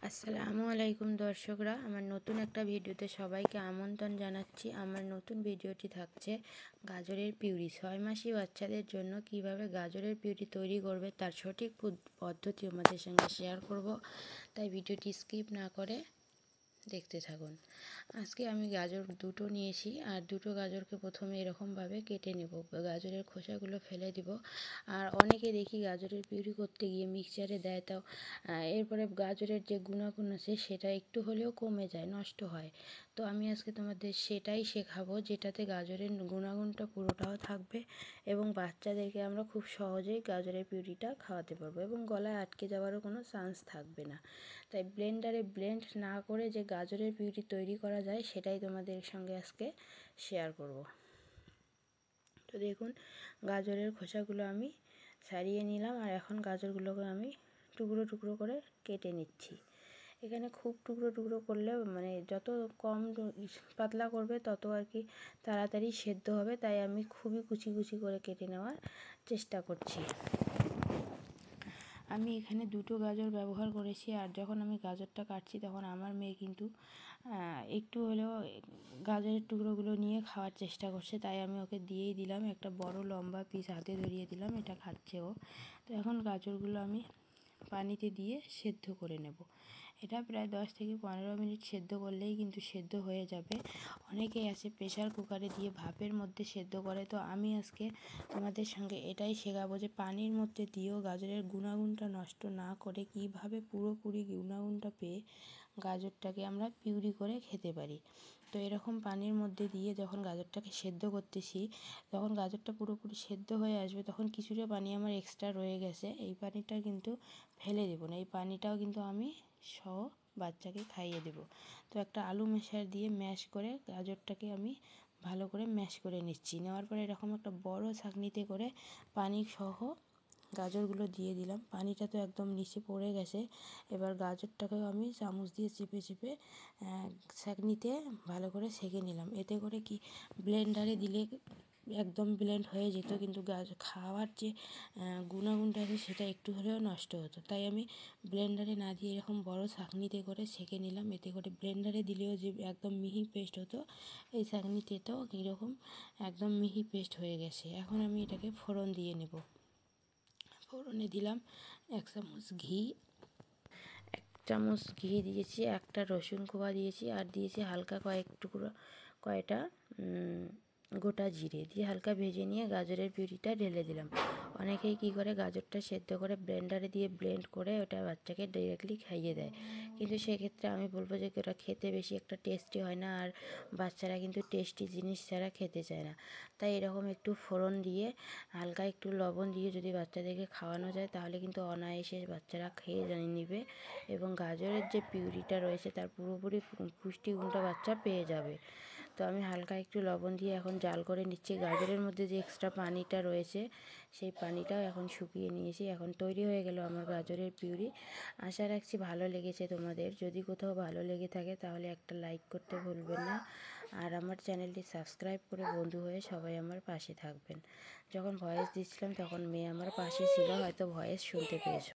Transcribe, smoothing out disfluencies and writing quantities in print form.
আসসালামু আলাইকুম দর্শকরা, আমার নতুন একটা ভিডিওতে সবাইকে আমন্ত্রণ জানাচ্ছি। আমার নতুন ভিডিওটি থাকছে গাজরের পিউরি। 6 মাসি বাচ্চাদের জন্য কিভাবে গাজরের পিউরি তৈরি করবে তার সঠিক পদ্ধতি আমাদের সঙ্গে শেয়ার করব, তাই ভিডিওটি স্কিপ না করে দেখতে থাকুন। আজকে আমি গাজর দুটো নিয়েছি, আর দুটো গাজরকে প্রথমে এরকমভাবে কেটে নেব। গাজরের খোসাগুলো ফেলে দিব। আর অনেকে দেখি গাজরের পিউরি করতে গিয়ে মিক্সচারে দেয়, তাও এরপরে গাজরের যে গুণাগুণ আছে সেটা একটু হলেও কমে যায়, নষ্ট হয়। তো আমি আজকে তোমাদের সেটাই শেখাবো, যেটাতে গাজরের গুণাগুণটা পুরোটাও থাকবে এবং বাচ্চাদেরকে আমরা খুব সহজেই গাজরের পিউরিটা খাওয়াতে পারবো এবং গলায় আটকে যাওয়ারও কোনো চান্স থাকবে না। তাই ব্লেন্ডারে ব্লেন্ড না করে যে গাজরের পিউরি তৈরি করা যায় সেটাই তোমাদের সঙ্গে আজকে শেয়ার করব। তো দেখুন, গাজরের খোসাগুলো আমি ছাড়িয়ে নিলাম, আর এখন গাজরগুলোকে আমি টুকরো টুকরো করে কেটে নিচ্ছি। এখানে খুব টুকরো টুকরো করলে মানে যত কম পাতলা করবে তত আর কি তাড়াতাড়ি সেদ্ধ হবে, তাই আমি খুবই কুচি কুচি করে কেটে নেওয়ার চেষ্টা করছি। আমি এখানে দুটো গাজর ব্যবহার করেছি, আর যখন আমি গাজরটা কাটছি তখন আমার মেয়ে কিন্তু একটু হলেও গাজরের টুকরোগুলো নিয়ে খাওয়ার চেষ্টা করছে, তাই আমি ওকে দিয়েই দিলাম। একটা বড় লম্বা পিস হাতে ধরিয়ে দিলাম, এটা খাচ্ছে ও। তো এখন গাজরগুলো আমি পানিতে দিয়ে সেদ্ধ করে নেব। এটা প্রায় 10 থেকে 15 মিনিট সেদ্ধ করলেই কিন্তু সেদ্ধ হয়ে যাবে। অনেকেই আছে প্রেশার কুকারে দিয়ে ভাপের মধ্যে সেদ্ধ করে, তো আমি আজকে তোমাদের সঙ্গে এটাই শেখাবো যে পানির মধ্যে দিয়েও গাজরের গুণাগুণটা নষ্ট না করে কীভাবে পুরোপুরি গুণাগুণটা পেয়ে গাজরটাকে আমরা পিউরি করে খেতে পারি। তো এরকম পানির মধ্যে দিয়ে যখন গাজরটাকে সেদ্ধ করতেছি, যখন গাজরটা পুরোপুরি সেদ্ধ হয়ে আসবে তখন কিছুটা পানি আমার এক্সট্রা রয়ে গেছে, এই পানিটা কিন্তু ফেলে দেবো না, এই পানিটাও কিন্তু আমি সহ বাচ্চাকে খাইয়ে দেব। তো একটা আলু ম্যাশার দিয়ে ম্যাশ করে গাজরটাকে আমি ভালো করে ম্যাশ করে নিচ্ছি। নেওয়ার পরে এরকম একটা বড় ছাঁকনিতে করে পানি সহ গাজরগুলো দিয়ে দিলাম। পানিটা তো একদম নিচে পড়ে গেছে। এবার গাজরটাকেও আমি চামচ দিয়ে চেপে চেপে ছাঁকনিতে ভালো করে ছেঁকে নিলাম। এতে করে কি ব্লেন্ডারে দিলে একদম ব্লেন্ড হয়ে যেত, কিন্তু খাওয়ার যে গুণাগুণটা আছে সেটা একটু হলেও নষ্ট হতো। তাই আমি ব্লেন্ডারে না দিয়ে এরকম বড় ছাঁকনিতে করে ছেঁকে নিলাম। এতে করে ব্লেন্ডারে দিলেও যে একদম মিহি পেস্ট হতো, এই ছাঁকনিতে তো কীরকম একদম মিহি পেস্ট হয়ে গেছে। এখন আমি এটাকে ফোড়ন দিয়ে নেব। ফোড়নে দিলাম 1 চামচ ঘি, 1 চামচ ঘি দিয়েছি, একটা রসুন কোয়া দিয়েছি, আর দিয়েছি হালকা কয়টা গোটা জিরে দিয়ে হালকা ভেজে নিয়ে গাজরের পিউরিটা ঢেলে দিলাম। অনেকেই কী করে গাজরটা সেদ্ধ করে ব্লেন্ডারে দিয়ে ব্লেন্ড করে ওটা বাচ্চাকে ডিরেক্টলি খাইয়ে দেয়, কিন্তু সেক্ষেত্রে আমি বলবো যে ওটা খেতে বেশি একটা টেস্টি হয় না, আর বাচ্চারা কিন্তু টেস্টি জিনিস ছাড়া খেতে চায় না। তাই এরকম একটু ফোড়ন দিয়ে হালকা একটু লবণ দিয়ে যদি বাচ্চাদেরকে খাওয়ানো যায় তাহলে কিন্তু অনায়াসে বাচ্চারা খেয়ে নেবে এবং গাজরের যে পিউরিটা রয়েছে তার পুরোপুরি পুষ্টিগুণটা বাচ্চা পেয়ে যাবে। তো আমি হালকা একটু লবণ দিয়ে এখন জাল করে নিচ্ছি। গাজরের মধ্যে যে এক্সট্রা পানিটা রয়েছে সেই পানিটাও এখন শুকিয়ে নিয়েছি। এখন তৈরি হয়ে গেল আমার গাজরের পিউরি। আশা রাখছি ভালো লেগেছে তোমাদের। যদি কোথাও ভালো লেগে থাকে তাহলে একটা লাইক করতে ভুলবেন না, আর আমার চ্যানেলটি সাবস্ক্রাইব করে বন্ধু হয়ে সবাই আমার পাশে থাকবেন। যখন ভয়েস দিচ্ছিলাম তখন মেয়ে আমার পাশে ছিল, হয়তো ভয়েস শুনতে পেয়েছো।